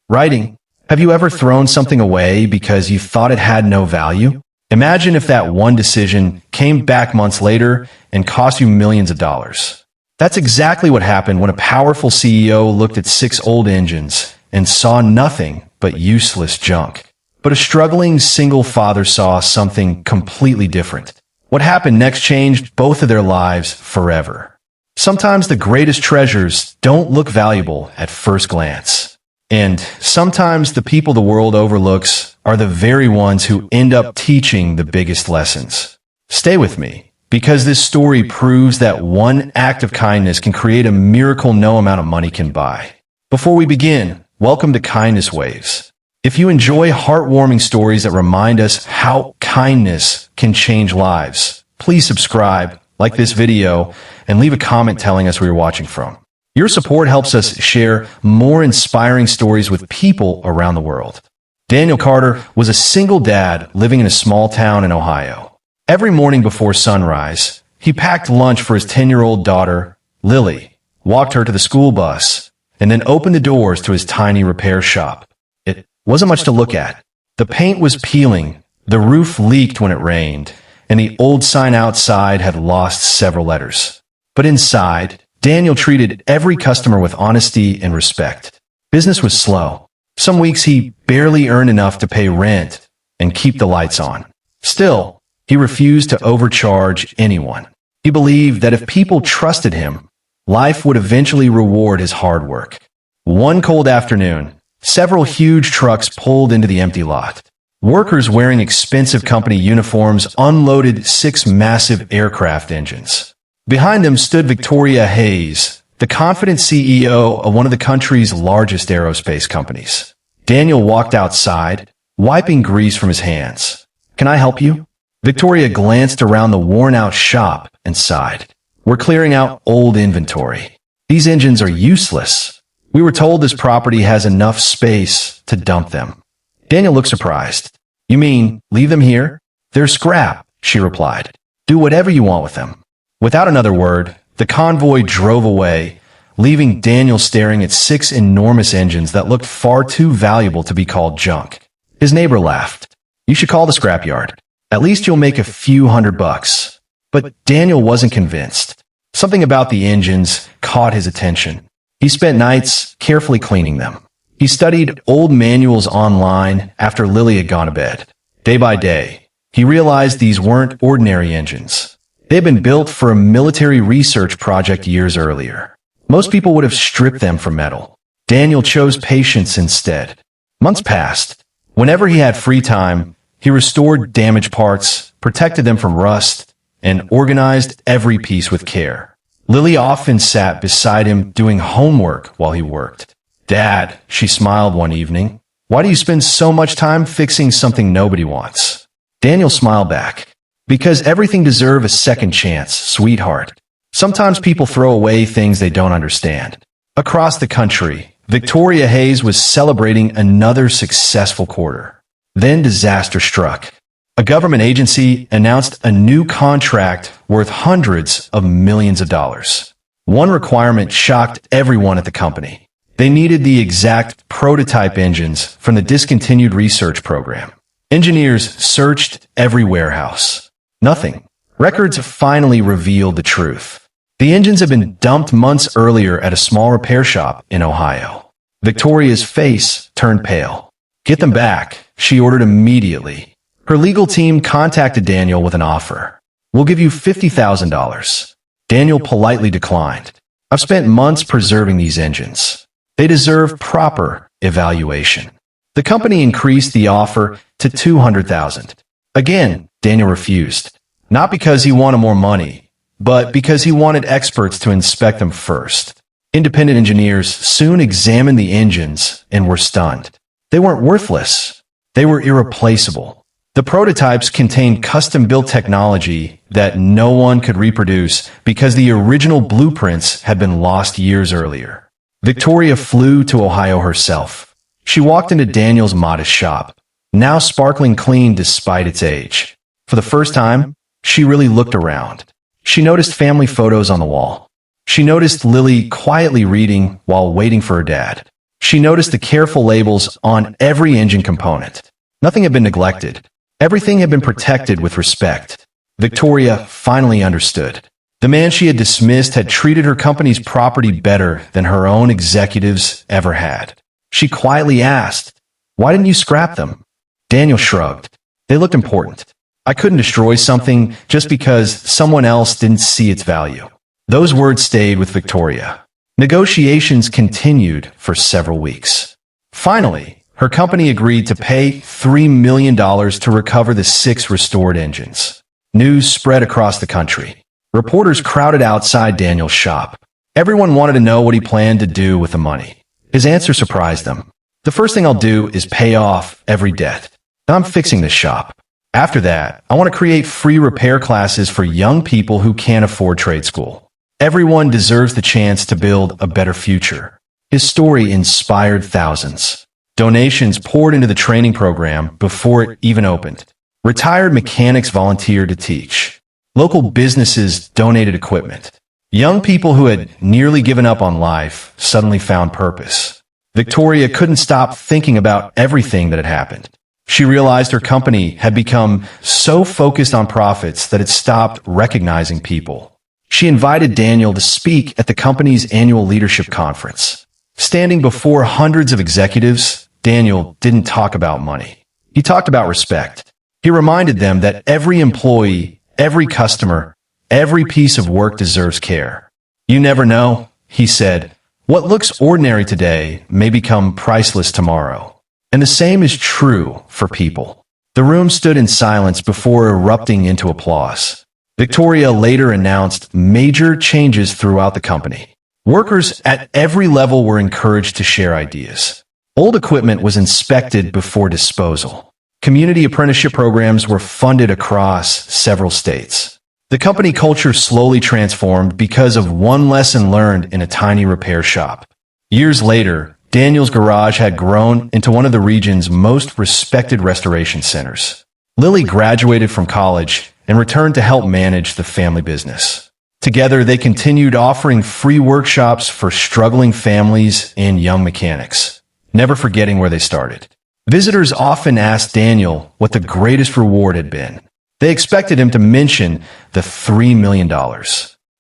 Writing. Have you ever thrown something away because you thought it had no value? Imagine if that one decision came back months later and cost you millions of dollars. That's exactly what happened when a powerful CEO looked at 6 old engines and saw nothing but useless junk. But a struggling single father saw something completely different. What happened next changed both of their lives forever. Sometimes the greatest treasures don't look valuable at first glance. And sometimes the people the world overlooks are the very ones who end up teaching the biggest lessons. Stay with me, because this story proves that one act of kindness can create a miracle no amount of money can buy. Before we begin, welcome to Kindness Waves. If you enjoy heartwarming stories that remind us how kindness can change lives, please subscribe, like this video, and leave a comment telling us where you're watching from. Your support helps us share more inspiring stories with people around the world. Daniel Carter was a single dad living in a small town in Ohio. Every morning before sunrise, he packed lunch for his 10-year-old daughter, Lily, walked her to the school bus, and then opened the doors to his tiny repair shop. It wasn't much to look at. The paint was peeling, the roof leaked when it rained, and the old sign outside had lost several letters. But inside, Daniel treated every customer with honesty and respect. Business was slow. Some weeks he barely earned enough to pay rent and keep the lights on. Still, he refused to overcharge anyone. He believed that if people trusted him, life would eventually reward his hard work. One cold afternoon, several huge trucks pulled into the empty lot. Workers wearing expensive company uniforms unloaded 6 massive aircraft engines. Behind them stood Victoria Hayes, the confident CEO of one of the country's largest aerospace companies. Daniel walked outside, wiping grease from his hands. "Can I help you?" Victoria glanced around the worn-out shop and sighed. "We're clearing out old inventory. These engines are useless. We were told this property has enough space to dump them." Daniel looked surprised. "You mean, leave them here?" "They're scrap," she replied. "Do whatever you want with them." Without another word, the convoy drove away, leaving Daniel staring at 6 enormous engines that looked far too valuable to be called junk. His neighbor laughed. "You should call the scrapyard. At least you'll make a few $100. But Daniel wasn't convinced. Something about the engines caught his attention. He spent nights carefully cleaning them. He studied old manuals online after Lily had gone to bed. Day by day, he realized these weren't ordinary engines. They had been built for a military research project years earlier. Most people would have stripped them for metal. Daniel chose patience instead. Months passed. Whenever he had free time, he restored damaged parts, protected them from rust, and organized every piece with care. Lily often sat beside him doing homework while he worked. "Dad," she smiled one evening, "why do you spend so much time fixing something nobody wants?" Daniel smiled back. "Because everything deserves a second chance, sweetheart. Sometimes people throw away things they don't understand." Across the country, Victoria Hayes was celebrating another successful quarter. Then disaster struck. A government agency announced a new contract worth hundreds of millions of dollars. One requirement shocked everyone at the company. They needed the exact prototype engines from the discontinued research program. Engineers searched every warehouse. Nothing. Records finally revealed the truth. The engines had been dumped months earlier at a small repair shop in Ohio. Victoria's face turned pale. "Get them back," she ordered immediately. Her legal team contacted Daniel with an offer. "We'll give you $50,000. Daniel politely declined. "I've spent months preserving these engines. They deserve proper evaluation." The company increased the offer to $200,000. Again, Daniel refused. Not because he wanted more money, but because he wanted experts to inspect them first. Independent engineers soon examined the engines and were stunned. They weren't worthless. They were irreplaceable. The prototypes contained custom-built technology that no one could reproduce because the original blueprints had been lost years earlier. Victoria flew to Ohio herself. She walked into Daniel's modest shop, now sparkling clean despite its age. For the first time, she really looked around. She noticed family photos on the wall. She noticed Lily quietly reading while waiting for her dad. She noticed the careful labels on every engine component. Nothing had been neglected. Everything had been protected with respect. Victoria finally understood. The man she had dismissed had treated her company's property better than her own executives ever had. She quietly asked, "Why didn't you scrap them?" Daniel shrugged. "They looked important. I couldn't destroy something just because someone else didn't see its value." Those words stayed with Victoria. Negotiations continued for several weeks. Finally, her company agreed to pay $3 million to recover the 6 restored engines. News spread across the country. Reporters crowded outside Daniel's shop. Everyone wanted to know what he planned to do with the money. His answer surprised them. "The first thing I'll do is pay off every debt. Then I'm fixing this shop. After that, I want to create free repair classes for young people who can't afford trade school. Everyone deserves the chance to build a better future." His story inspired thousands. Donations poured into the training program before it even opened. Retired mechanics volunteered to teach. Local businesses donated equipment. Young people who had nearly given up on life suddenly found purpose. Victoria couldn't stop thinking about everything that had happened. She realized her company had become so focused on profits that it stopped recognizing people. She invited Daniel to speak at the company's annual leadership conference. Standing before hundreds of executives, Daniel didn't talk about money. He talked about respect. He reminded them that every employee, every customer, every piece of work deserves care. "You never know," he said. "What looks ordinary today may become priceless tomorrow." And the same is true for people. The room stood in silence before erupting into applause. Victoria later announced major changes throughout the company. Workers at every level were encouraged to share ideas. Old equipment was inspected before disposal. Community apprenticeship programs were funded across several states. The company culture slowly transformed because of one lesson learned in a tiny repair shop. Years later, Daniel's garage had grown into one of the region's most respected restoration centers. Lily graduated from college and returned to help manage the family business. Together, they continued offering free workshops for struggling families and young mechanics, never forgetting where they started. Visitors often asked Daniel what the greatest reward had been. They expected him to mention the $3 million.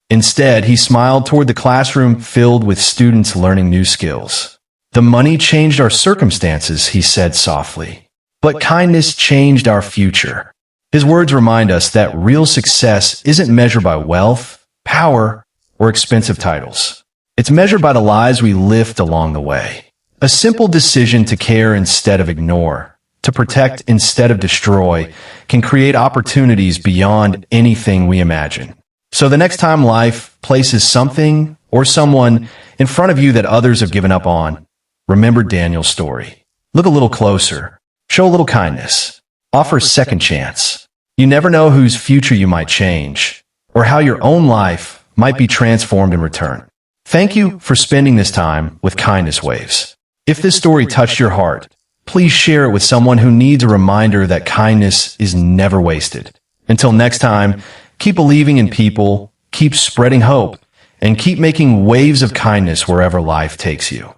Instead, he smiled toward the classroom filled with students learning new skills. "The money changed our circumstances," he said softly, "but kindness changed our future." His words remind us that real success isn't measured by wealth, power, or expensive titles. It's measured by the lives we lived along the way. A simple decision to care instead of ignore, to protect instead of destroy, can create opportunities beyond anything we imagine. So the next time life places something or someone in front of you that others have given up on, remember Daniel's story. Look a little closer. Show a little kindness. Offer a second chance. You never know whose future you might change, or how your own life might be transformed in return. Thank you for spending this time with Kindness Waves. If this story touched your heart, please share it with someone who needs a reminder that kindness is never wasted. Until next time, keep believing in people, keep spreading hope, and keep making waves of kindness wherever life takes you.